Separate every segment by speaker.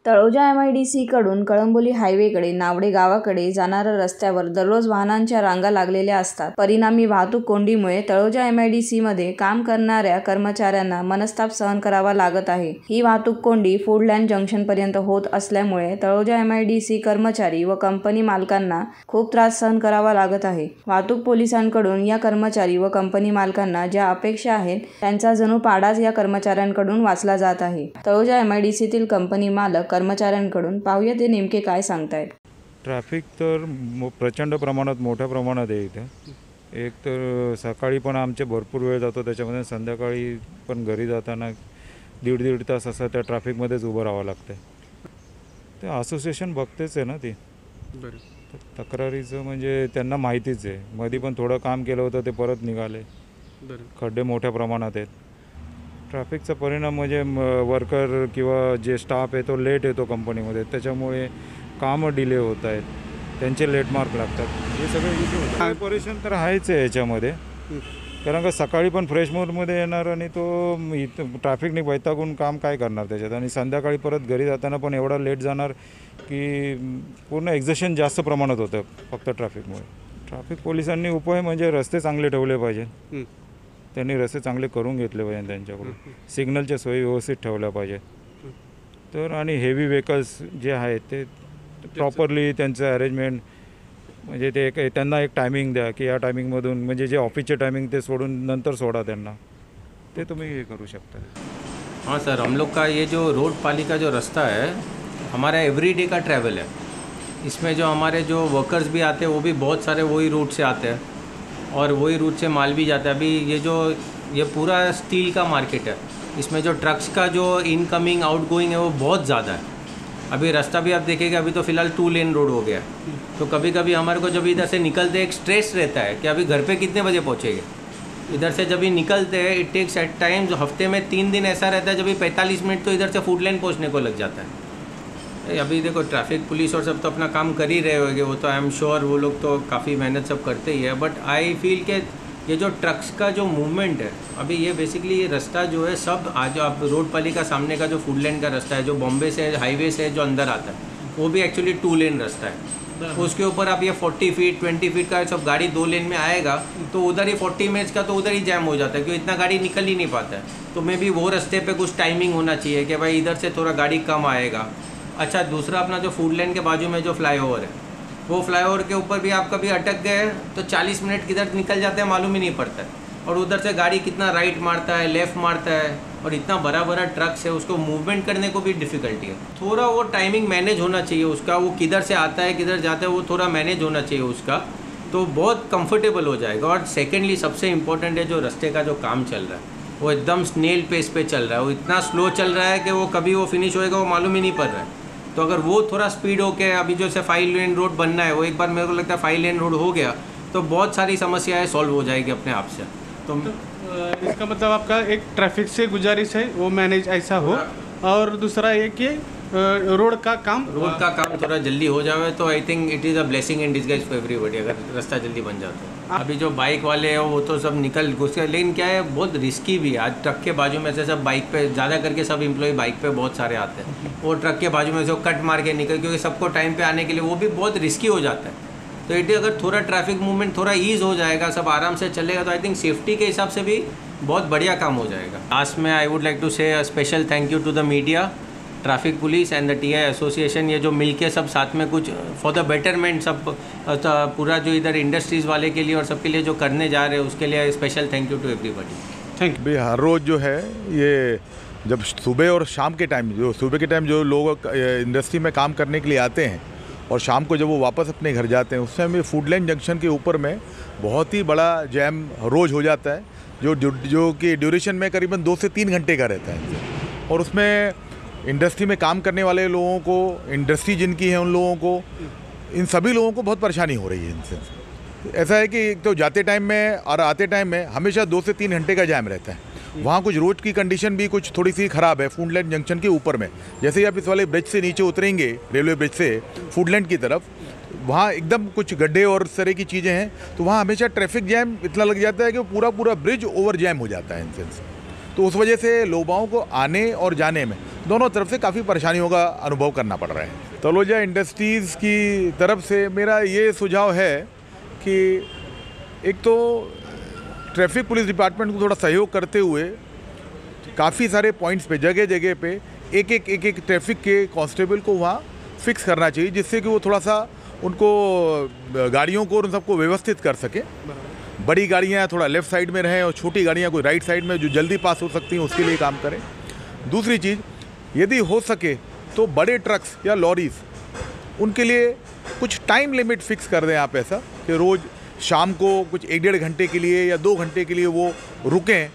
Speaker 1: Taloja MIDC कडून कळंबोली हायवेकडे नावडे गावाकडे जाणाऱ्या रस्त्यावर दररोज वाहनांच्या रांगा लागलेल्या असतात. परिणामी वाहतूक कोंडीमुळे तळोजा MIDC मध्ये काम करणाऱ्या कर्मचाऱ्यांना मनस्ताप सहन करावा लागत आहे. ही वाहतूक कोंडी फूडलँड जंक्शनपर्यंत होत असल्यामुळे तळोजा MIDC कर्मचारी व कंपनी मालकांना खूप त्रास सहन करावा लागत आहे. वाहतूक पोलिसांकडून या कर्मचारी व कंपनी मालकांना ज्या अपेक्षा आहेत त्यांचा जणू पाडाच या कर्मचाऱ्यांकडून वाचला जात आहे. तळोजा MIDCतील कंपनी मालक कर्मचाऱ्यांकडून पाहूया ते नेमके काय सांगतायत.
Speaker 2: ट्रॅफिक तर प्रचंड प्रमाणात मोठ्या प्रमाणात आहे इथे. एक तर सकाळी पण आमचे भरपूर वेळ जातो, त्याच्यामध्ये संध्याकाळी पण घरी जाताना दीड तास असं त्या ट्रॅफिकमध्येच उभं राहावं लागतं. ते असोसिएशन बघतेच आहे ना ती. तक्रारीचं म्हणजे त्यांना माहितीच आहे. मध्ये पण थोडं काम केलं होतं, ते परत निघाले. खड्डे मोठ्या प्रमाणात आहेत. ट्रॅफिकचा परिणाम म्हणजे वर्कर किंवा जे स्टाफ आहे तो लेट येतो कंपनीमध्ये, त्याच्यामुळे कामं डिले होत आहेत, त्यांचे लेट मार्क लागतात. हे सगळे इश्यू होतात. कॉर्पोरेशन तर आहेच आहे याच्यामध्ये, कारण का सकाळी पण फ्रेश मूडमध्ये येणार आणि तो ट्रॅफिकने वैतागून काम काय करणार त्याच्यात, आणि संध्याकाळी परत घरी जाताना पण एवढा लेट जाणार की पूर्ण एक्झॉशन जास्त प्रमाणात होतं फक्त ट्रॅफिकमुळे. ट्रॅफिक पोलिसांनी उपाय म्हणजे रस्ते चांगले ठेवले पाहिजे. त्यांनी रस्ते चांगले करून घेतले पाहिजे त्यांच्याकडून. सिग्नलच्या सोयी व्यवस्थित ठेवल्या पाहिजे तर, आणि हेवी व्हेकल्स जे आहेत ते प्रॉपरली त्यांचं अरेंजमेंट, म्हणजे ते त्यांना एक टायमिंग द्या की या टायमिंगमधून, म्हणजे जे ऑफिसचे टायमिंग ते सोडून नंतर सोडा त्यांना, ते तुम्ही हे करू शकता.
Speaker 3: हाँ सर, हम लोग का ये जो रोड पालिका जो रास्ता है हमारा एवरीडे का ट्रैवल है. इसमें जो हमारे जो वर्कर्स भी आते हैं वो भी बहुत सारे वही रूट से आते हैं और वही रूट से माल भी जाता है. अभी ये पूरा स्टील का मार्केट है. इसमें जो ट्रक्स का जो इनकमिंग आउटगोइंग है वो बहुत ज़्यादा है. अभी रास्ता भी आप देखेंगे, अभी तो फ़िलहाल 2 लेन रोड हो गया है. तो कभी कभी हमारे को जब इधर से निकलते एक स्ट्रेस रहता है कि अभी घर पे कितने बजे पहुँचेंगे. इधर से जब भी निकलते हैं इट टेक्स एट टाइम्स, हफ्ते में 3 दिन ऐसा रहता है जब भी 45 मिनट तो इधर से फूड लाइन पहुँचने को लग जाता है. अभी देखो ट्रैफिक पुलिस और सब तो अपना काम कर ही रहे होंगे, वो तो आई एम श्योर वो लोग तो काफ़ी मेहनत सब करते ही है. बट आई फील के ये जो ट्रक्स का जो मूवमेंट है अभी, ये बेसिकली ये रास्ता जो है सब आज आप रोड पालिका सामने का जो फूड लाइन का रास्ता है जो बॉम्बे से हाईवे से जो अंदर आता है वो भी एक्चुअली 2 लेन रास्ता है. उसके ऊपर आप ये 40 फीट 20 फीट का सब गाड़ी 2 लेन में आएगा तो उधर ही 40 मिनट्स का तो उधर ही जैम हो जाता है, क्योंकि इतना गाड़ी निकल ही नहीं पाता है. तो मे बी वो रास्ते पे कुछ टाइमिंग होना चाहिए कि भाई इधर से थोड़ा गाड़ी कम आएगा. अच्छा, दूसरा अपना जो फूड लाइन के बाजू में जो फ्लाईओवर है, वो फ्लाईओवर के ऊपर भी आप कभी अटक गए तो 40 मिनट किधर निकल जाते हैं मालूम ही नहीं पड़ता है. और उधर से गाड़ी कितना राइट मारता है, लेफ़्ट मारता है, और इतना बड़ा बड़ा ट्रक्स है, उसको मूवमेंट करने को भी डिफ़िकल्टी है. थोड़ा वो टाइमिंग मैनेज होना चाहिए उसका, वो किधर से आता है किधर जाता है वो थोड़ा मैनेज होना चाहिए उसका, तो बहुत कंफर्टेबल हो जाएगा. और सेकेंडली सबसे इम्पोर्टेंट है जो रास्ते का जो काम चल रहा है वो एकदम स्नेल पेस पे चल रहा है. वो इतना स्लो चल रहा है कि वो कभी वो फिनिश होएगा वो मालूम ही नहीं पड़ रहा है. तो अगर वो थोड़ा स्पीड हो के अभी जो से 5 लेन रोड बनना है, वो एक बार मेरे को लगता है 5 लेन रोड हो गया तो बहुत सारी समस्याएं सॉल्व हो जाएगी अपने आप से. तो
Speaker 4: इसका मतलब आपका एक ट्रैफिक से गुजारिश है वो मैनेज ऐसा हो, और दूसरा ये कि रोड का काम
Speaker 3: थोड़ा जल्दी हो जाए तो I think it is a blessing in disguise for everybody, अगर रास्ता जल्दी बन जाता है. अभी जो बाइक वाले हैं वो तो सब निकल घुसे, लेकिन क्या है बहुत रिस्की भी है. आज ट्रक के बाजू में से सब बाइक पे, ज़्यादा करके सब एम्प्लॉय बाइक पे बहुत सारे आते हैं, वो ट्रक के बाजू में से कट मार के निकल, क्योंकि सबको टाइम पे आने के लिए वो भी बहुत रिस्की हो जाता है. तो इट अगर थोड़ा ट्रैफिक मूवमेंट थोड़ा ईज़ हो जाएगा, सब आराम से चलेगा, तो आई थिंक सेफ्टी के हिसाब से भी बहुत बढ़िया काम हो जाएगा. लास्ट में I would like to say a special thank you to the media, traffic police and the TI association. ये जो मिलके सब साथ में कुछ फॉर द बेटरमेंट सब पूरा जो इधर इंडस्ट्रीज़ वाले के लिए और सबके लिए जो करने जा रहे हैं उसके लिए special thank you to everybody.
Speaker 4: Thank you.
Speaker 5: हर रोज़ जो है ये जब सुबह और शाम के टाइम, जो सुबह के टाइम जो लोग इंडस्ट्री में काम करने के लिए आते हैं और शाम को जब वो वापस अपने घर जाते हैं, उस समय फूड लाइन जंक्शन के ऊपर में बहुत ही बड़ा जैम रोज़ हो जाता है, जो कि ड्यूरेशन में करीबन 2 से 3 घंटे का रहता है. और उसमें इंडस्ट्री में काम करने वाले लोगों को, इंडस्ट्री जिनकी है उन लोगों को, इन सभी लोगों को बहुत परेशानी हो रही है इनसे. ऐसा है कि तो जाते टाइम में और आते टाइम में हमेशा 2 से 3 घंटे का जाम रहता है. वहाँ कुछ रोड की कंडीशन भी कुछ थोड़ी सी ख़राब है फूड लाइन जंक्शन के ऊपर में. जैसे ही आप इस वाले ब्रिज से नीचे उतरेंगे, रेलवे ब्रिज से फूड लाइन की तरफ, वहाँ एकदम कुछ गड्ढे और इस तरह की चीज़ें हैं, तो वहाँ हमेशा ट्रैफिक जैम इतना लग जाता है कि पूरा ब्रिज ओवर जैम हो जाता है इनसे. तो उस वजह से लोगों को आने और जाने में दोनों तरफ से काफ़ी परेशानियों का अनुभव करना पड़ रहा है। तलोजा इंडस्ट्रीज़ की तरफ से मेरा ये सुझाव है कि एक तो ट्रैफिक पुलिस डिपार्टमेंट को थोड़ा सहयोग करते हुए काफ़ी सारे पॉइंट्स पे जगह जगह पे एक ट्रैफिक के कांस्टेबल को वहाँ फिक्स करना चाहिए, जिससे कि वो थोड़ा सा उनको गाड़ियों को उन सबको व्यवस्थित कर सके। बड़ी गाड़ियाँ थोड़ा लेफ़्ट साइड में रहें और छोटी गाड़ियाँ कोई राइट साइड में जो जल्दी पास हो सकती हैं उसके लिए काम करें। दूसरी चीज़, यदि हो सके तो बड़े ट्रक्स या लॉरीज उनके लिए कुछ टाइम लिमिट फिक्स कर दें आप, ऐसा कि रोज़ शाम को कुछ 1-1.5 घंटे के लिए या 2 घंटे के लिए वो रुकें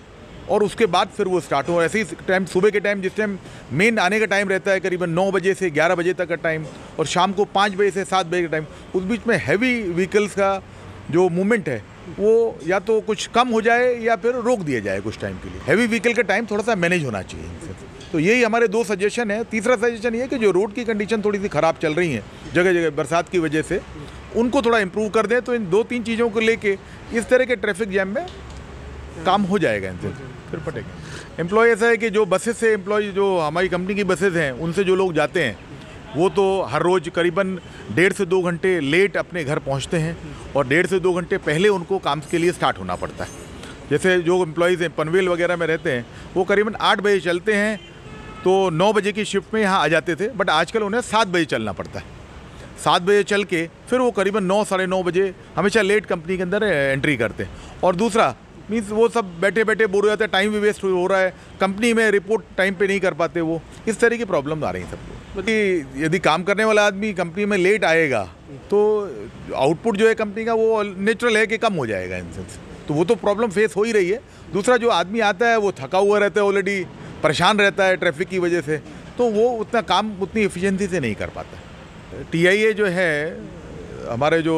Speaker 5: और उसके बाद फिर वो स्टार्ट हो। ऐसे ही टाइम सुबह के टाइम, जिस टाइम मेन आने का टाइम रहता है करीबन 9 बजे से 11 बजे तक का टाइम, और शाम को 5 बजे से 7 बजे का टाइम, उस बीच में हैवी व्हीकल्स का जो मूवमेंट है वो या तो कुछ कम हो जाए या फिर रोक दिया जाए कुछ टाइम के लिए। हैवी व्हीकल का टाइम थोड़ा सा मैनेज होना चाहिए इनसे। तो यही हमारे 2 सजेशन है। तीसरा सजेशन ये है कि जो रोड की कंडीशन थोड़ी सी ख़राब चल रही हैं जगह जगह बरसात की वजह से, उनको थोड़ा इम्प्रूव कर दें तो इन 2-3 चीज़ों को लेके इस तरह के ट्रैफिक जैम में काम हो जाएगा इनसे, फिर पटेगा। एम्प्लॉय ऐसा है कि जो बसेस से एम्प्लॉय, जो हमारी कंपनी की बसेस हैं, उनसे जो लोग जाते हैं वो तो हर रोज़ करीबन 1.5 से 2 घंटे लेट अपने घर पहुंचते हैं और 1.5 से 2 घंटे पहले उनको काम के लिए स्टार्ट होना पड़ता है। जैसे जो एम्प्लॉयज़ हैं पनवेल वगैरह में रहते हैं, वो करीबन 8 बजे चलते हैं तो 9 बजे की शिफ्ट में यहाँ आ जाते थे, बट आजकल उन्हें 7 बजे चलना पड़ता है। 7 बजे चल के फिर वो करीबन 9, साढ़े 9 बजे हमेशा लेट कंपनी के अंदर एंट्री करते हैं। और दूसरा मीन्स वो सब बैठे बैठे बोर हो जाते हैं, टाइम भी वेस्ट हो रहा है, कंपनी में रिपोर्ट टाइम पे नहीं कर पाते वो, इस तरह की प्रॉब्लम आ रही हैं सबको। यदि काम करने वाला आदमी कंपनी में लेट आएगा तो आउटपुट जो है कंपनी का वो नेचुरल है कि कम हो जाएगा इनसे, तो वो तो प्रॉब्लम फेस हो ही रही है। दूसरा, जो आदमी आता है वो थका हुआ रहता है, ऑलरेडी परेशान रहता है ट्रैफिक की वजह से, तो वो उतना काम उतनी एफिशिएंसी से नहीं कर पाता। TIA जो है हमारे जो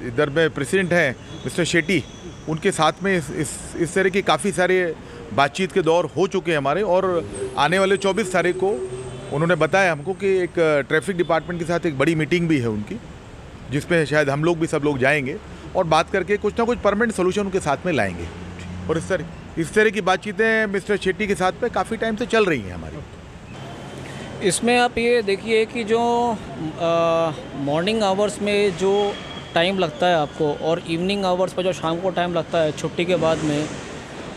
Speaker 5: इधर में प्रेसिडेंट हैं मिस्टर शेट्टी, उनके साथ में इस तरह की काफ़ी सारे बातचीत के दौर हो चुके हैं हमारे, और आने वाले 24 तारीख को उन्होंने बताया हमको कि एक ट्रैफिक डिपार्टमेंट के साथ एक बड़ी मीटिंग भी है उनकी, जिसमें शायद हम लोग भी सब लोग जाएंगे और बात करके कुछ ना कुछ परमानेंट सोल्यूशन उनके साथ में लाएंगे। और इस तरह की बातचीतें मिस्टर शेट्टी के साथ में काफ़ी टाइम से चल रही हैं हमारी।
Speaker 6: इसमें आप ये देखिए कि जो मॉर्निंग आवर्स में जो टाइम लगता है आपको और इवनिंग आवर्स पर जो शाम को टाइम लगता है छुट्टी के बाद में,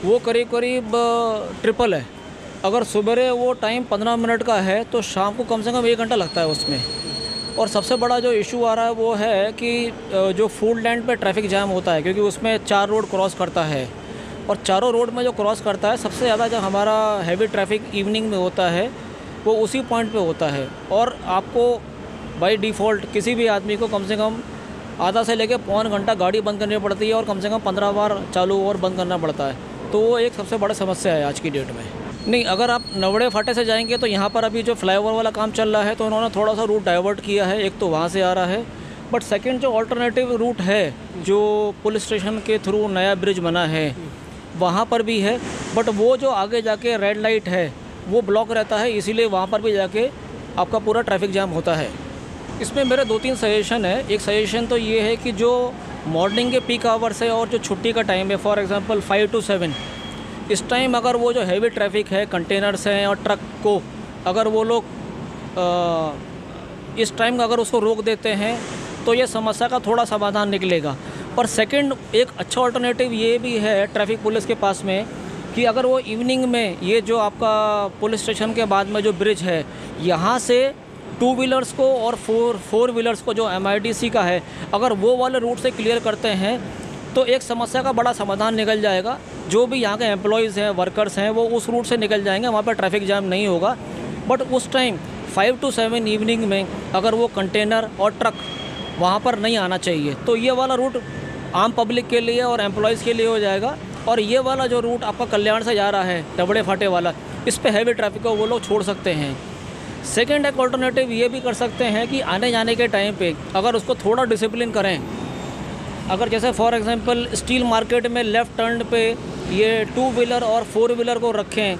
Speaker 6: वो करीब करीब ट्रिपल है। अगर सुबह वो टाइम 15 मिनट का है तो शाम को कम से कम 1 घंटा लगता है उसमें। और सबसे बड़ा जो इशू आ रहा है वो है कि जो फूड लैंड पे ट्रैफिक जाम होता है, क्योंकि उसमें 4 रोड क्रॉस करता है, और चारों रोड में जो क्रॉस करता है सबसे ज़्यादा जब हमारा हैवी ट्रैफिक इवनिंग में होता है वो उसी पॉइंट पे होता है। और आपको बाय डिफ़ॉल्ट किसी भी आदमी को कम से कम आधा से लेकर पौन घंटा गाड़ी बंद करनी पड़ती है और कम से कम 15 बार चालू और बंद करना पड़ता है। तो वो एक सबसे बड़ा समस्या है आज की डेट में। नहीं, अगर आप नवड़े फाटे से जाएंगे तो यहाँ पर अभी जो फ्लाईओवर वाला काम चल रहा है तो उन्होंने थोड़ा सा रूट डाइवर्ट किया है, एक तो वहाँ से आ रहा है, बट सेकंड जो अल्टरनेटिव रूट है जो पुलिस स्टेशन के थ्रू नया ब्रिज बना है वहाँ पर भी है, बट वो जो आगे जाके रेड लाइट है वो ब्लॉक रहता है, इसीलिए वहाँ पर भी जाके आपका पूरा ट्रैफिक जाम होता है। इसमें मेरे 2-3 सजेशन है। एक सजेशन तो ये है कि जो मॉर्निंग के पीक आवर्स है और जो छुट्टी का टाइम है, फॉर एग्जांपल 5 to 7, इस टाइम अगर वो जो हैवी ट्रैफिक है, कंटेनर्स हैं और ट्रक को अगर वो लोग इस टाइम अगर उसको रोक देते हैं तो ये समस्या का थोड़ा समाधान निकलेगा। और सेकंड, एक अच्छा अल्टरनेटिव ये भी है ट्रैफिक पुलिस के पास में कि अगर वो इवनिंग में ये जो आपका पुलिस स्टेशन के बाद में जो ब्रिज है यहाँ से 2 व्हीलर्स को और 4 व्हीलर्स को जो MIDC का है, अगर वो वाले रूट से क्लियर करते हैं तो एक समस्या का बड़ा समाधान निकल जाएगा। जो भी यहाँ के एम्प्लॉयज़ हैं, वर्कर्स हैं, वो उस रूट से निकल जाएंगे, वहाँ पर ट्रैफिक जाम नहीं होगा। बट उस टाइम 5 to 7 इवनिंग में अगर वो कंटेनर और ट्रक वहाँ पर नहीं आना चाहिए तो ये वाला रूट आम पब्लिक के लिए और एम्प्लॉयज़ के लिए हो जाएगा। और ये वाला जो रूट आपका कल्याण से जा रहा है डबड़े फाटे वाला, इस पे हैवी ट्रैफिक को वो लोग छोड़ सकते हैं। सेकेंड, एक ऑल्टरनेटिव ये भी कर सकते हैं कि आने जाने के टाइम पे अगर उसको थोड़ा डिसिप्लिन करें, अगर जैसे फॉर एग्जांपल स्टील मार्केट में लेफ़्ट टर्न पे ये 2 व्हीलर और 4 व्हीलर को रखें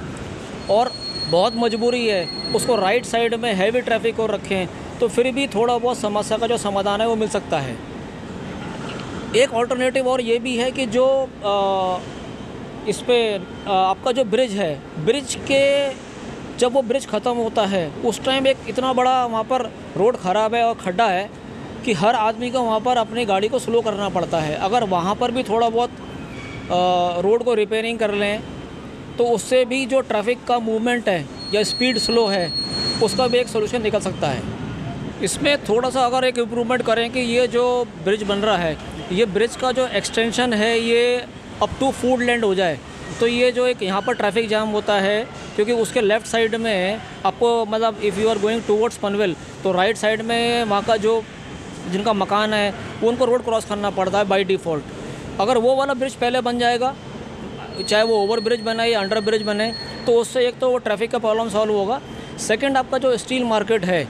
Speaker 6: और बहुत मजबूरी है उसको राइट साइड में हैवी ट्रैफिक को रखें, तो फिर भी थोड़ा बहुत समस्या का जो समाधान है वो मिल सकता है। एक ऑल्टरनेटिव और ये भी है कि जो इस पे आपका जो ब्रिज है, ब्रिज के जब वो ब्रिज ख़त्म होता है उस टाइम एक इतना बड़ा वहाँ पर रोड ख़राब है और खड्डा है कि हर आदमी को वहाँ पर अपनी गाड़ी को स्लो करना पड़ता है। अगर वहाँ पर भी थोड़ा बहुत रोड को रिपेयरिंग कर लें तो उससे भी जो ट्रैफिक का मूवमेंट है या स्पीड स्लो है उसका भी एक सोल्यूशन निकल सकता है। इसमें थोड़ा सा अगर एक इम्प्रूवमेंट करें कि ये जो ब्रिज बन रहा है, ये ब्रिज का जो एक्सटेंशन है ये अप टू फूड लैंड हो जाए, तो ये जो एक यहाँ पर ट्रैफिक जाम होता है, क्योंकि उसके लेफ़्ट साइड में आपको मतलब if you are going towards Panvel तो राइट साइड में वहाँ का जो जिनका मकान है वो उनको रोड क्रॉस करना पड़ता है बाय डिफ़ॉल्ट। अगर वो वाला ब्रिज पहले बन जाएगा, चाहे वो ओवर ब्रिज बने या अंडर ब्रिज बने, तो उससे एक तो वो ट्रैफिक का प्रॉब्लम सॉल्व होगा। सेकंड, आपका जो स्टील मार्केट है,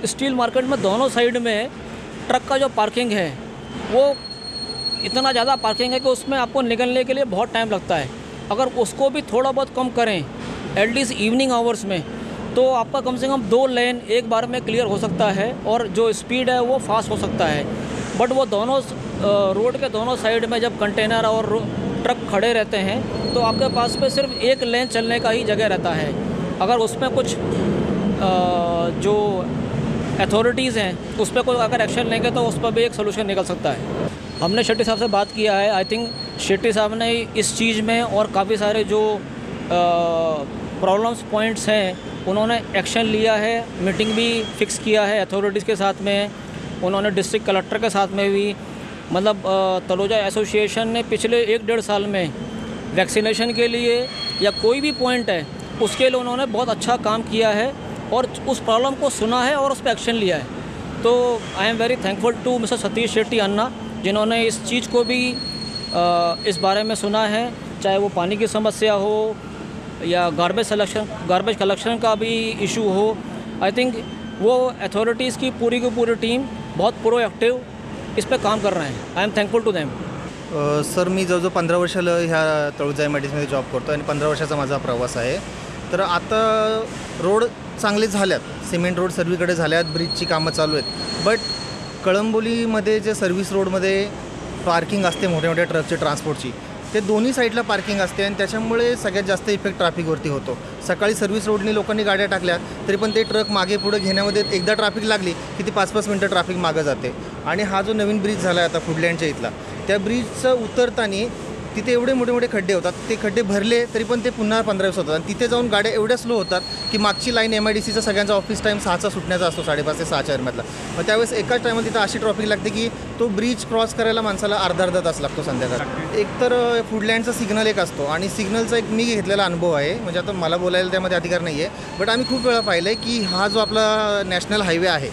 Speaker 6: स्टील मार्केट में दोनों साइड में ट्रक का जो पार्किंग है वो इतना ज़्यादा पार्किंग है कि उसमें आपको निकलने के लिए बहुत टाइम लगता है। अगर उसको भी थोड़ा बहुत कम करें एटलीस्ट इवनिंग आवर्स में, तो आपका कम से कम 2 लेन एक बार में क्लियर हो सकता है और जो स्पीड है वो फास्ट हो सकता है। बट वो दोनों रोड के दोनों साइड में जब कंटेनर और ट्रक खड़े रहते हैं तो आपके पास में सिर्फ एक लेन चलने का ही जगह रहता है। अगर उसमें कुछ जो अथॉरिटीज़ हैं उस पर कोई अगर एक्शन लेंगे तो उस पर भी एक सोल्यूशन निकल सकता है। हमने शेट्टी साहब से बात किया है। आई थिंक शेट्टी साहब ने इस चीज़ में और काफ़ी सारे जो प्रॉब्लम्स पॉइंट्स हैं उन्होंने एक्शन लिया है, मीटिंग भी फिक्स किया है अथॉरिटीज़ के साथ में। उन्होंने डिस्ट्रिक्ट कलेक्टर के साथ में भी, मतलब तलोजा एसोसिएशन ने पिछले 1-1.5 साल में वैक्सीनेशन के लिए या कोई भी पॉइंट है उसके लिए उन्होंने बहुत अच्छा काम किया है और उस प्रॉब्लम को सुना है और उस पर एक्शन लिया है। तो I am very thankful to mister Satish Shetty Anna, जिन्होंने इस चीज़ को भी इस बारे में सुना है, चाहे वो पानी की समस्या हो या गार्बेज कलेक्शन का भी इशू हो। आई थिंक वो अथॉरिटीज़ की पूरी टीम बहुत प्रोएक्टिव इस पर काम कर रहे हैं। I am thankful to them.
Speaker 7: Sir, मी जवळजवळ 15 वर्ष ह्या तळोजा MIDCमध्ये जॉब करतो आणि 15 वर्षाचा माझा प्रवास आहे। तर आता रोड चांगले झाल्यात, सिमेंट रोड सर्वीकडे झाल्यात, ब्रिजची कामं चालू आहेत, बट कळंबोलीमध्ये जे सर्व्हिस रोडमध्ये पार्किंग असते मोठ्या मोठ्या ट्रकची ट्रान्सपोर्टची, ते दोन्ही साईडला पार्किंग असते आणि त्याच्यामुळे सगळ्यात जास्त इफेक्ट ट्रॅफिकवरती होतो। सकाळी सर्व्हिस रोडनी लोकांनी गाड्या टाकल्या तरी पण ते ट्रक मागे पुढे घेण्यामध्ये एकदा ट्रॅफिक लागली की ती 5-5 मिनटं ट्रॅफिक मागं जाते। आणि हा जो नवीन ब्रिज झाला आहे आता फुडलँडच्या इथला, त्या ब्रिजचं उतरताना तिथे एवढे मोठे मोठे खड्डे होतात, ते खड्डे भरले तरी पण ते पुन्हा 15-20 होतात आणि तिथे जाऊन गाड्या एवढ्या स्लो होतात की मागची लाईन MIDCचा सगळ्यांचा ऑफिस टाईम 6चा सुटण्याचा असतो, 5:30 ते 6च्या दरम्यानला। मग त्यावेळेस एकाच टायमात तिथं अशी ट्रॅफिक लागते की तो ब्रिज क्रॉस करायला माणसाला अर्धा तास लागतो संध्याकाळी। एक तर फुडलँडचा सिग्नल एक असतो आणि सिग्नलचा एक मी घेतलेला अनुभव आहे, म्हणजे आता मला बोलायला त्यामध्ये अधिकार नाही आहे, बट आम्ही खूप वेळा पाहिलं आहे की हा जो आपला नॅशनल हायवे आहे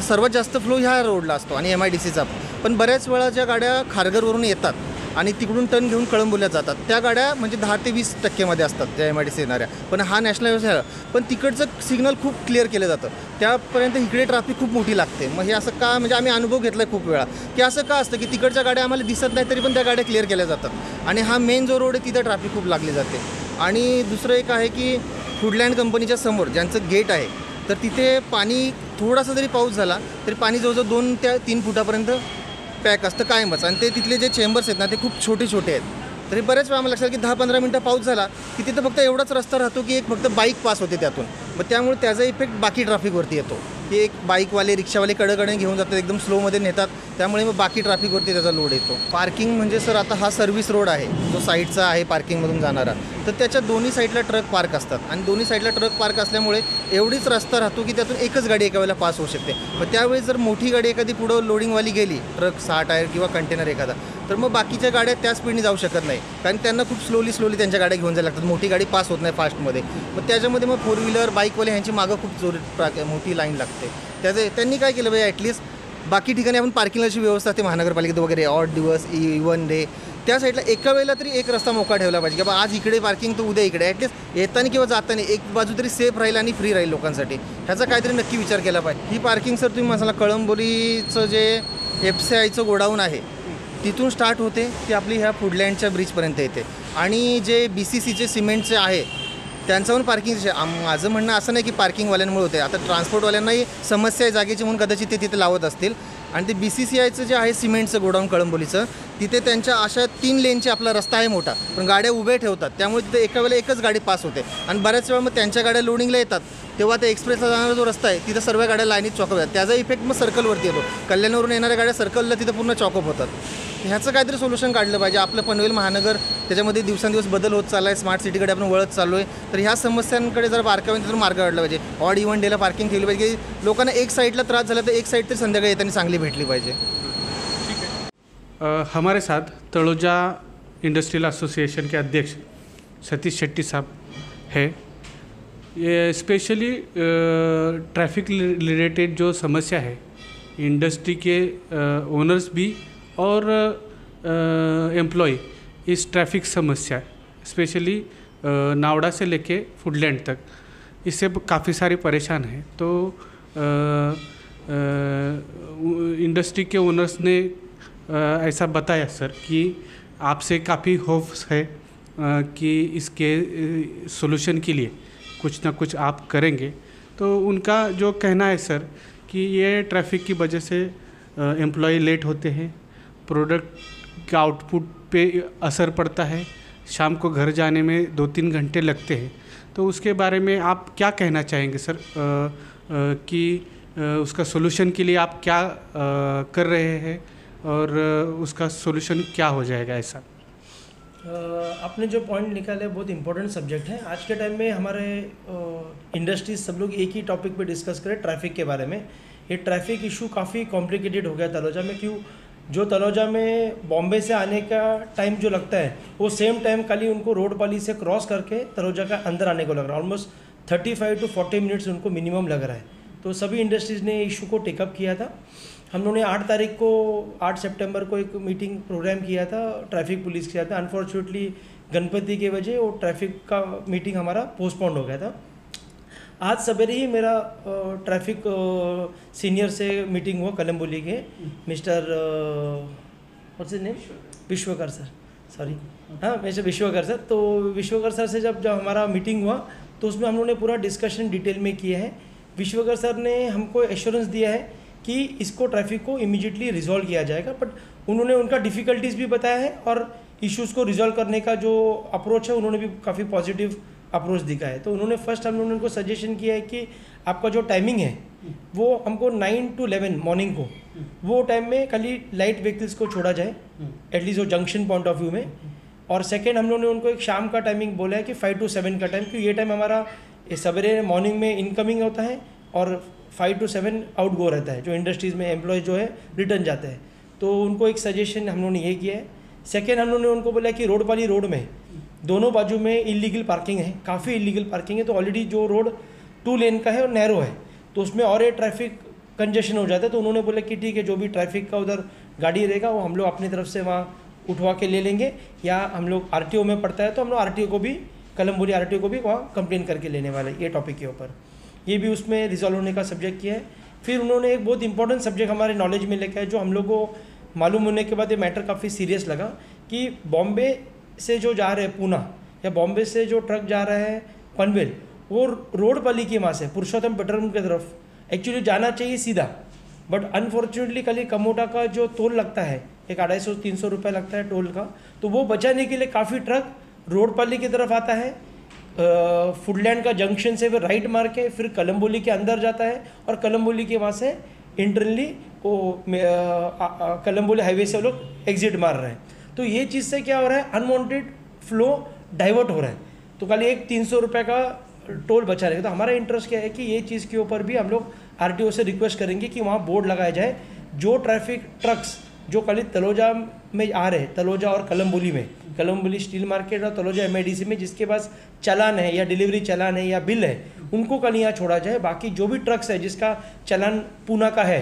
Speaker 7: सर्वात जास्त फ्लो ह्या रोडला असतो आणि MIDCचा, पण बऱ्याच वेळा ज्या गाड्या खारघरवरून येतात आणि तिकडून टर्न घेऊन कळंबोल्यात जातात त्या गाड्या म्हणजे 10 ते 20% असतात त्या MIDC येणाऱ्या, पण हा नॅशनल हायवे आहे पण तिकडचं सिग्नल खूप क्लिअर केलं जातं, त्यापर्यंत इकडे ट्रॅफिक खूप मोठी लागते। मग हे असं का, म्हणजे आम्ही अनुभव घेतला खूप वेळा की असं का असतं की तिकडच्या गाड्या आम्हाला दिसत नाही तरी पण त्या गाड्या क्लिअर केल्या जातात आणि हा मेन जो रोड आहे तिथं ट्रॅफिक खूप लागली जाते। आणि दुसरं एक आहे की फुडलँड कंपनीच्या समोर ज्यांचं गेट आहे तर तिथे पाणी थोडासा जरी पाऊस झाला तरी पाणी जवळजवळ 2 ते 3 फुटापर्यंत पॅक असतं कायमच आणि ते तिथले जे चेंबर्स आहेत ना ते खूप छोटे आहेत। तरी बरेच वेळा आम्हाला लक्षात की 10-15 मिनटं पाऊस झाला की तिथं फक्त एवढाच रस्ता राहतो की एक फक्त बाईक पास होते त्यातून, मग त्यामुळे त्याचा इफेक्ट बाकी ट्रॅफिकवरती येतो की एक बाईकवाले रिक्षावाले कडे घेऊन जातात, एकदम स्लोमध्ये नेतात, त्यामुळे मग बाकी ट्रॅफिकवरती त्याचा लोड येतो। पार्किंग म्हणजे सर आता हा सर्व्हिस रोड आहे जो साईडचा आहे पार्किंगमधून जाणारा, तर त्याच्या दोन्ही साईडला ट्रक पार्क असतात आणि दोन्ही साईडला ट्रक पार्क असल्यामुळे एवढीच रस्ता राहतो की त्यातून एकच गाडी एका वेळेला पास होऊ शकते। मग त्यावेळेस जर मोठी गाडी एखादी पुढं लोडिंगवाली गेली, ट्रक 6 टायर किंवा कंटेनर एखादा, तर मग बाकीच्या गाड्या त्या स्पीडने जाऊ शकत नाही कारण त्यांना खूप स्लोली त्यांच्या गाड्या घेऊन जायला लागतात, मोठी गाडी पास होत नाही फास्टमध्ये। मग त्याच्यामध्ये मग 4 व्हीलर बाईकवाले ह्यांची मागं खूप मोठी लाईन लागते। त्यांनी काय केलं पाहिजे, ॲटलिस्ट बाकी ठिकाणी आपण पार्किंगची व्यवस्था असते महानगरपालिकेत वगैरे, ऑड दिवस इवन डे, त्या साईडला एका वेळेला तरी एक रस्ता मोकळा ठेवला पाहिजे की बाबा आज इकडे पार्किंग तर उद्या इकडे, ॲटलिस्ट येताना किंवा जाताना एक बाजू तरी सेफ राहील आणि फ्री राहील लोकांसाठी, ह्याचा काहीतरी नक्की विचार केला पाहिजे। ही पार्किंग सर तुम्ही मला कळंबोलीचं जे FCIचं गोडाऊन आहे तिथून स्टार्ट होते ती आपली ह्या फुडलँडच्या ब्रिजपर्यंत येते आणि जे BCCचे सिमेंटचे आहे त्यांचं पण पार्किंग, माझं म्हणणं असं नाही की पार्किंगवाल्यांमुळे होते, आता ट्रान्सपोर्टवाल्यांनाही समस्या आहे जागेची म्हणून कदाचित ते तिथे लावत असतील, आणि ते BCCIचं जे आहे सिमेंटचं गोडाऊन कळंबोलीचं, तिथे त्यांच्या अशा 3 लेनचे आपला रस्ता आहे मोठा, पण गाड्या उभे ठेवतात, त्यामुळे तिथे एका वेळेला एकच गाडी पास होते. आणि बऱ्याच वेळा मग त्यांच्या गाड्या लोडिंगला येतात, तेव्हा ते एक्सप्रेसला जाणारा जो रस्ता आहे तिथं सर्व गाड्या लाईनीत चॉकअप होतात. त्याचा इफेक्ट मग सर्कलवरती येतो. कल्याणवरून येणाऱ्या गाड्या सर्कलला तिथं पूर्ण चॉकअप होतात. ह्याचं काहीतरी सोल्युशन काढलं पाहिजे. आपलं पनवेल महानगर त्याच्यामध्ये दिवसांदिवस बदल होत चालला आहे, स्मार्ट सिटीकडे आपण वळत चाललो आहे. तर ह्या समस्यांकडे जर बारकाईने तर मार्ग काढला पाहिजे. ऑड इव्हन डेला पार्किंग ठेवली पाहिजे की लोकांना एक साईडला त्रास झाला तर एक साईड तरी संध्याकाळी येताना चांगली भेटली पाहिजे.
Speaker 4: हमारे साथ तलोजा इंडस्ट्रियल एसोसिएशन के अध्यक्ष सतीश शेट्टी साहब है. ये स्पेशली ट्रैफिक रिलेटेड जो समस्या है इंडस्ट्री के ओनर्स भी और एम्प्लॉय इस ट्रैफिक समस्या स्पेशली नावड़ा से लेके फुडलैंड तक इससे काफ़ी सारे परेशान हैं. तो इंडस्ट्री के ओनर्स ने ऐसा बताया सर कि आपसे काफ़ी होप्स है कि इसके सॉल्यूशन के लिए कुछ ना कुछ आप करेंगे. तो उनका जो कहना है सर कि ये ट्रैफिक की वजह से एम्प्लॉय लेट होते हैं, प्रोडक्ट का आउटपुट पे असर पड़ता है, शाम को घर जाने में 2-3 घंटे लगते हैं. तो उसके बारे में आप क्या कहना चाहेंगे सर कि उसका सॉल्यूशन के लिए आप क्या कर रहे हैं और उसका सॉल्यूशन क्या हो जाएगा ऐसा?
Speaker 8: आपने जो पॉइंट निकाले बहुत इंपॉर्टेंट सब्जेक्ट है. आज के टाइम में हमारे इंडस्ट्रीज सब लोग एक ही टॉपिक पे डिस्कस करें, ट्रैफिक के बारे में. ये ट्रैफिक इशू काफ़ी कॉम्प्लिकेटेड हो गया तलोजा में. क्यों? जो तलोजा में बॉम्बे से आने का टाइम जो लगता है वो सेम टाइम खाली उनको रोड पाली से क्रॉस करके तलोजा का अंदर आने को लग रहा है. ऑलमोस्ट 35 to 40 मिनट्स उनको मिनिमम लग रहा है. तो सभी इंडस्ट्रीज़ ने इशू को टेकअप किया था. हम लोगों ने 8 सितंबर को एक मीटिंग प्रोग्राम किया था ट्रैफिक पुलिस के साथ. अनफॉर्चुनेटली गणपति के वजह वो ट्रैफिक का मीटिंग हमारा पोस्टपोन्ड हो गया था. आज सवेरे ही मेरा ट्रैफिक सीनियर से मीटिंग हुआ कलम्बोली के mister what's his name Vishwakar sir, sorry हाँ मिस्टर विश्वकर सर. तो विश्वकर सर से जब हमारा मीटिंग हुआ तो उसमें हम लोगों ने पूरा डिस्कशन डिटेल में किया है. विश्वकर सर ने हमको एश्योरेंस दिया है कि इसको ट्रैफिक को इमीडिएटली रिजॉल्व किया जाएगा. बट उन्होंने उनका डिफ़िकल्टीज़ भी बताया है और इश्यूज़ को रिजॉल्व करने का जो अप्रोच है उन्होंने भी काफ़ी पॉजिटिव अप्रोच दिखा है. तो उन्होंने फर्स्ट हम लोगों ने उनको सजेशन किया है कि आपका जो टाइमिंग है वो हमको 9 to 11 मॉर्निंग को वो टाइम में खाली लाइट व्हीकल्स को छोड़ा जाए एटलीस्ट वो जंक्शन पॉइंट ऑफ व्यू में. और सेकेंड हम लोगों ने उनको एक शाम का टाइमिंग बोला है कि 5 to 7 का टाइम, क्योंकि ये टाइम हमारा सवेरे मॉर्निंग में इनकमिंग होता है और 5 to 7 आउट गो रहता है. जो इंडस्ट्रीज़ में एम्प्लॉयज़ जो है रिटर्न जाते हैं. तो उनको एक सजेशन हम लोगों ने ये किया है. सेकेंड हम लोगों ने उनको बोला कि रोड वाली रोड में दोनों बाजू में इलीगल पार्किंग है, काफ़ी इलीगल पार्किंग है. तो ऑलरेडी जो रोड 2 लेन का है और नैरो है तो उसमें और ये ट्रैफिक कंजेशन हो जाता है. तो उन्होंने बोला कि ठीक है जो भी ट्रैफिक का उधर गाड़ी रहेगा वो हम लोग अपनी तरफ से वहाँ उठवा के ले लेंगे, या हम लोग RTO में पड़ता है तो हम लोग RTO को भी कलम्बोली RTO को भी वहाँ कंप्लेन करके लेने वाले ये टॉपिक के ऊपर. ये भी उसमें रिजॉल्व होने का सब्जेक्ट किया है. फिर उन्होंने एक बहुत इंपॉर्टेंट सब्जेक्ट हमारे नॉलेज में लेकर आए जो हम लोग को मालूम होने के बाद ये मैटर काफ़ी सीरियस लगा कि बॉम्बे से जो जा रहे हैं पूना या बॉम्बे से जो ट्रक जा रहा है पनवेल वो रोड पाली के वहाँ से पुरुषोत्तम पेट्रोल की तरफ एक्चुअली जाना चाहिए सीधा. बट अनफॉर्चुनेटली खाली कमोटा का जो टोल लगता है एक 250-300 रुपये लगता है टोल का, तो वो बचाने के लिए काफ़ी ट्रक रोड पाली की तरफ आता है. फुडलैंड का जंक्शन से फिर राइट मार के फिर कलम्बोली के अंदर जाता है और कलम्बोली के वहाँ से इंटरनली वो कलम्बोली हाईवे से लोग एग्जिट मार रहे हैं. तो ये चीज़ से क्या हो रहा है, अनवांटेड फ्लो डाइवर्ट हो रहा है. तो खाली एक 300 रुपये का टोल बचा रहेगा. तो हमारा इंटरेस्ट क्या है कि ये चीज़ के ऊपर भी हम लोग RTO से रिक्वेस्ट करेंगे कि वहाँ बोर्ड लगाया जाए. जो ट्रैफिक ट्रक्स जो खाली तलोजा में आ रहे हैं, तलोजा और कलम्बोली में, कलम्बोली स्टील मार्केट और तलोजा MIDC में जिसके पास चालान है या डिलीवरी चालान है या बिल है उनको कल यहाँ छोड़ा जाए. बाकी जो भी ट्रक्स है जिसका चालान पूना का है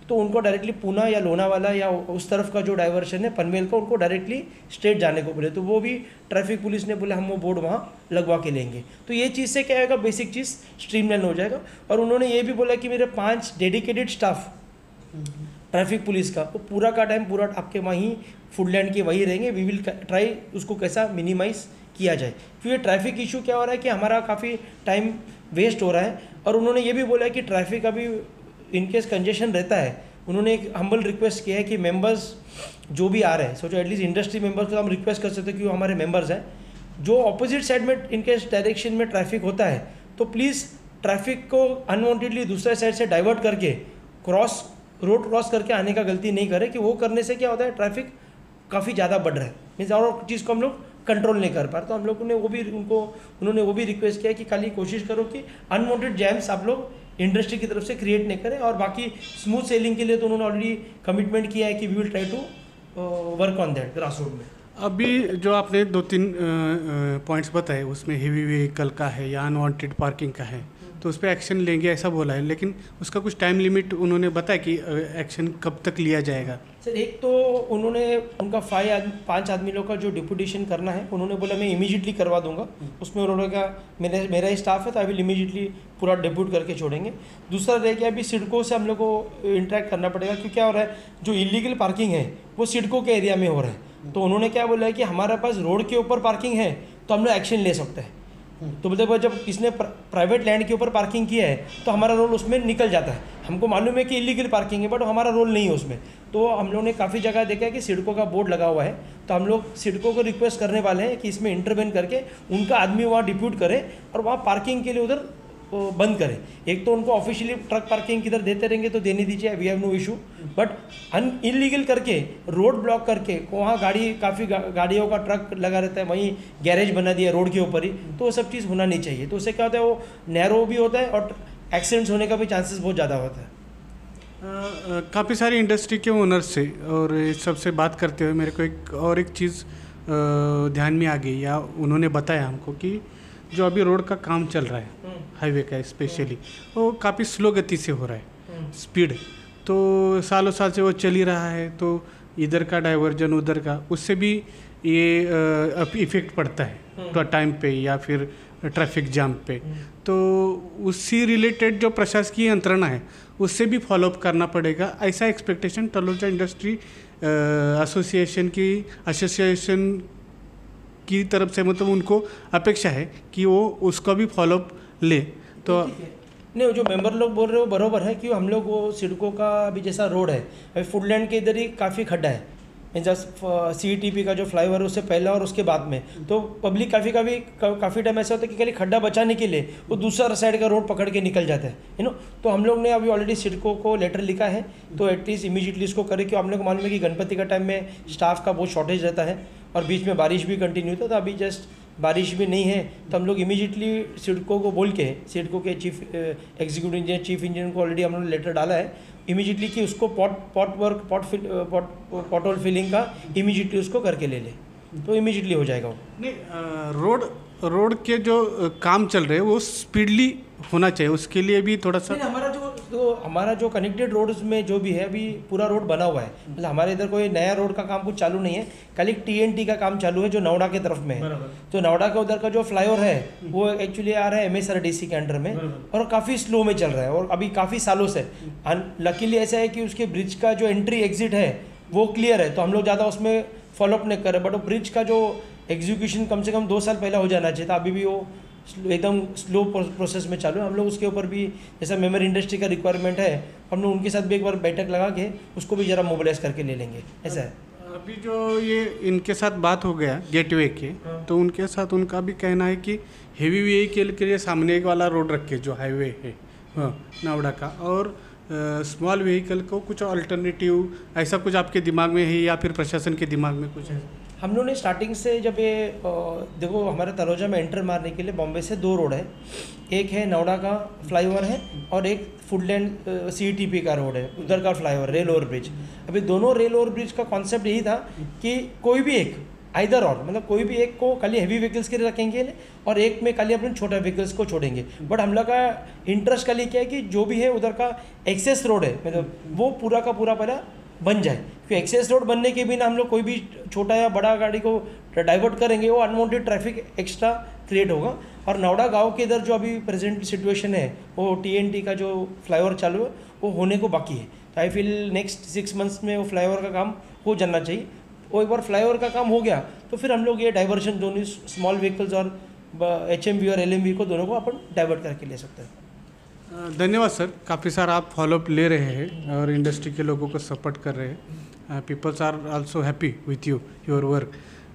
Speaker 8: तो उनको डायरेक्टली पूना या लोनावाला या उस तरफ का जो डाइवर्शन है पनवेल का उनको डायरेक्टली स्ट्रेट जाने को बोले. तो वो भी ट्रैफिक पुलिस ने बोले हम वो बोर्ड वहाँ लगवा के लेंगे. तो ये चीज़ से क्या होगा, बेसिक चीज़ स्ट्रीमलाइन हो जाएगा. और उन्होंने ये भी बोला कि मेरे 5 डेडिकेटेड स्टाफ ट्रैफिक पुलिस का वो पूरा का टाइम पूरा आपके वहीं फुडलैंड के वहीं रहेंगे. वी विल ट्राई उसको कैसा मिनिमाइज़ किया जाए. क्योंकि ट्रैफिक इशू क्या हो रहा है कि हमारा काफ़ी टाइम वेस्ट हो रहा है. और उन्होंने ये भी बोला कि ट्रैफिक अभी इनकेस कंजेशन रहता है उन्होंने एक हम्बल रिक्वेस्ट किया है कि मेंबर्स जो भी आ रहे हैं, सोचो एटलीस्ट इंडस्ट्री मेंबर्स को हम रिक्वेस्ट कर सकते हैं कि वो हमारे मेंबर्स हैं, जो ऑपोजिट साइड में इनके डायरेक्शन में ट्रैफिक होता है तो प्लीज़ ट्रैफिक को अनवांटेडली दूसरे साइड से डाइवर्ट करके रोड क्रॉस करके आने का गलती नहीं करे, कि वो करने से क्या होता है ट्रैफिक काफ़ी ज़्यादा बढ़ रहा है, मीन्स और चीज़ को हम लोग कंट्रोल नहीं कर पा रहे। तो हम लोगों ने उन्होंने वो भी रिक्वेस्ट किया कि खाली कोशिश करो कि अनवांटेड जैम्स आप लोग इंडस्ट्री की तरफ से क्रिएट नहीं करें, और बाकी स्मूथ सेलिंग के लिए तो उन्होंने ऑलरेडी कमिटमेंट किया है कि we will try to work on that grass root में।
Speaker 4: अभी जो आपने 2-3 पॉइंट्स बताए उसमें हेवी व्हीकल का है या अनवांटेड पार्किंग का है, तो उस पर एक्शन लेंगे ऐसा बोला है, लेकिन उसका कुछ टाइम लिमिट उन्होंने बताया कि एक्शन कब तक लिया जाएगा?
Speaker 8: सर एक तो उन्होंने उनका 5 आदमी लोग का जो डिप्यूटेशन करना है उन्होंने बोला मैं इमीडिएटली करवा दूंगा, उसमें उन्होंने कहा मेरा ही स्टाफ है तो आई विल इमीडिएटली पूरा डिप्यूट करके छोड़ेंगे। दूसरा रह गया अभी सिडको से हम लोग को इंटरेक्ट करना पड़ेगा, क्योंकि क्या हो रहा है जो इलीगल पार्किंग है वो सिडको के एरिया में हो रहा है, तो उन्होंने क्या बोला है कि हमारे पास रोड के ऊपर पार्किंग है तो हम लोग एक्शन ले सकते हैं। तो मतलब जब किसने प्राइवेट लैंड के ऊपर पार्किंग किया है तो हमारा रोल उसमें निकल जाता है, हमको मालूम है कि इलीगल पार्किंग है बट हमारा रोल नहीं है उसमें। तो हम लोगों ने काफ़ी जगह देखा है कि सिडको का बोर्ड लगा हुआ है, तो हम लोग सिडको को रिक्वेस्ट करने वाले हैं कि इसमें इंटरवेन करके उनका आदमी वहाँ डिप्यूट करे और वहाँ पार्किंग के लिए उधर बंद करें। एक तो उनको ऑफिशियली ट्रक पार्किंग किधर देते रहेंगे तो देने दीजिए, we have no issue, but illegal करके रोड ब्लॉक करके वहाँ काफ़ी गाड़ियों का ट्रक लगा रहता है, वहीं गैरेज बना दिया रोड के ऊपर ही, तो वो सब चीज़ होना नहीं चाहिए। तो उससे क्या होता है वो नैरो भी होता है और एक्सीडेंट्स होने का भी चांसेस बहुत ज़्यादा होता है।
Speaker 4: काफ़ी सारी इंडस्ट्री के ओनर्स से और इस सबसे बात करते हुए मेरे को एक चीज़ ध्यान में आ गई, या उन्होंने बताया हमको कि जो अभी रोड का काम चल रहा है हाईवे का स्पेशली, वो काफ़ी स्लो गति से हो रहा है, स्पीड तो सालों साल से वो चल ही रहा है, तो इधर का डाइवर्जन उधर का, उससे भी ये इफ़ेक्ट पड़ता है टाइम पे या फिर ट्रैफिक जाम पे। तो उससे रिलेटेड जो प्रशासकीय यंत्रणा है उससे भी फॉलोअप करना पड़ेगा, ऐसा एक्सपेक्टेशन तलोजा इंडस्ट्री एसोसिएशन की तरफ से मतलब उनको अपेक्षा है कि वो उसका भी फॉलोअप ले। तो
Speaker 8: नहीं, जो मेंबर लोग बोल रहे हो बरोबर है कि हम लोग वो सिडको का अभी जैसा रोड है, अभी फुडलैंड के इधर ही काफ़ी खड्डा है, CETP का जो फ्लाईओवर उससे पहला और उसके बाद में, तो पब्लिक काफ़ी टाइम ऐसा होता है कि खाली खड्डा बचाने के लिए वो दूसरा साइड का रोड पकड़ के निकल जाता है तो हम लोग ने अभी ऑलरेडी सिडको को लेटर लिखा है, तो एटलीस्ट इमीडिएटली इसको करें, कि हम लोग को मालूम है कि गणपति का टाइम में स्टाफ का बहुत शॉर्टेज रहता है और बीच में बारिश भी कंटिन्यू होता है, तो अभी जस्ट बारिश भी नहीं है, तो हम लोग इमीडिएटली सिडको को बोल के सिडको के chief executive engineer chief engineer को ऑलरेडी हम लोग लेटर डाला है इमीडिएटली कि उसको पॉट होल फिलिंग का इमीडिएटली उसको करके ले ले, तो इमीडिएटली हो जाएगा वो।
Speaker 4: नहीं, रोड के जो काम चल रहे हैं वो स्पीडली होना चाहिए, उसके लिए भी थोड़ा सा
Speaker 8: हमारा जो कनेक्टेड रोड्स में जो भी है अभी पूरा रोड बना हुआ है, मतलब हमारे इधर कोई नया रोड का काम कुछ चालू नहीं है, खाली TNT का काम चालू है जो नौड़ा के तरफ में है। तो नौड़ा का उधर का जो फ्लाईओवर है वो एक्चुअली आ रहा है MSRDC के अंडर में और काफ़ी स्लो में चल रहा है और अभी काफ़ी सालों से। लकीली ऐसा है कि उसके ब्रिज का जो एंट्री एग्जिट है वो क्लियर है, तो हम लोग ज़्यादा उसमें फॉलोअप नहीं कर रहे, बट वो ब्रिज का जो एग्जीक्यूशन कम से कम 2 साल पहले हो जाना चाहिए था, अभी भी वो एकदम स्लो प्रोसेस में चालू है। हम लोग उसके ऊपर भी जैसा मेमोरी इंडस्ट्री का रिक्वायरमेंट है, हम लोग उनके साथ भी एक बार बैठक लगा के उसको भी ज़रा मोबिलाइज करके ले लेंगे, ऐसा है।
Speaker 4: अभी जो ये इनके साथ बात हो गया गेटवे के, तो उनके साथ उनका भी कहना है कि हेवी व्हीकल के लिए सामने एक वाला रोड रखे जो हाईवे है नावड़ा का, और स्मॉल व्हीकल को कुछ अल्टरनेटिव ऐसा कुछ आपके दिमाग में है या फिर प्रशासन के दिमाग में कुछ है?
Speaker 8: हम लोगों ने स्टार्टिंग से जब ये देखो हमारे तलोजा में एंटर मारने के लिए बॉम्बे से 2 रोड है, एक है नौड़ा का फ्लाईओवर है और एक फुडलैंड CETP का रोड है, उधर का फ्लाईओवर रेल ओवर ब्रिज। अभी दोनों रेल ओवर ब्रिज का कॉन्सेप्ट यही था कि कोई भी एक आइदर और मतलब कोई भी एक को खाली हैवी व्हीकल्स के लिए रखेंगे और एक में खाली अपने छोटे व्हीकल्स को छोड़ेंगे, बट हम लोग का इंटरेस्ट खाली क्या है कि जो भी है उधर का एक्सेस रोड है मतलब वो पूरा का पूरा पहला बन जाए, क्योंकि एक्सेस रोड बनने के बिना हम लोग कोई भी छोटा या बड़ा गाड़ी को डाइवर्ट करेंगे वो अनवांटेड ट्रैफिक एक्स्ट्रा क्रिएट होगा। और नौड़ा गांव के इधर जो अभी प्रेजेंट सिचुएशन है वो TNT का जो फ्लाईओवर चालू है वो होने को बाकी है, तो आई फील नेक्स्ट 6 मंथ्स में वो फ्लाईओवर का काम हो जाना चाहिए। वो एक बार फ्लाईओवर का काम हो गया तो फिर हम लोग ये डाइवर्जन दोनों स्मॉल व्हीकल्स और HMV और LMV को दोनों को अपन डाइवर्ट करके ले सकते हैं।
Speaker 4: धन्यवाद सर, काफ़ी सारा आप फॉलोअप ले रहे हैं और इंडस्ट्री के लोगों को सपोर्ट कर रहे हैं। Peoples are also happy with you your work.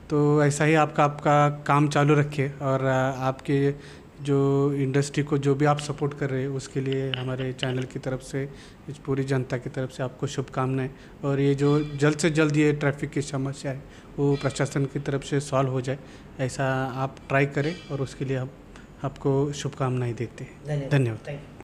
Speaker 4: तो ऐसा ही आपका काम चालू रखिए और आपके जो इंडस्ट्री को जो भी आप सपोर्ट कर रहे हैं उसके लिए हमारे चैनल की तरफ से, इस पूरी जनता की तरफ से आपको शुभकामनाएं। और ये जो जल्द से जल्द ये ट्रैफिक की समस्या है वो प्रशासन की तरफ से सॉल्व हो जाए, ऐसा आप ट्राई करें और उसके लिए हम आपको शुभकामनाएं देते हैं। धन्यवाद।
Speaker 8: Thank you.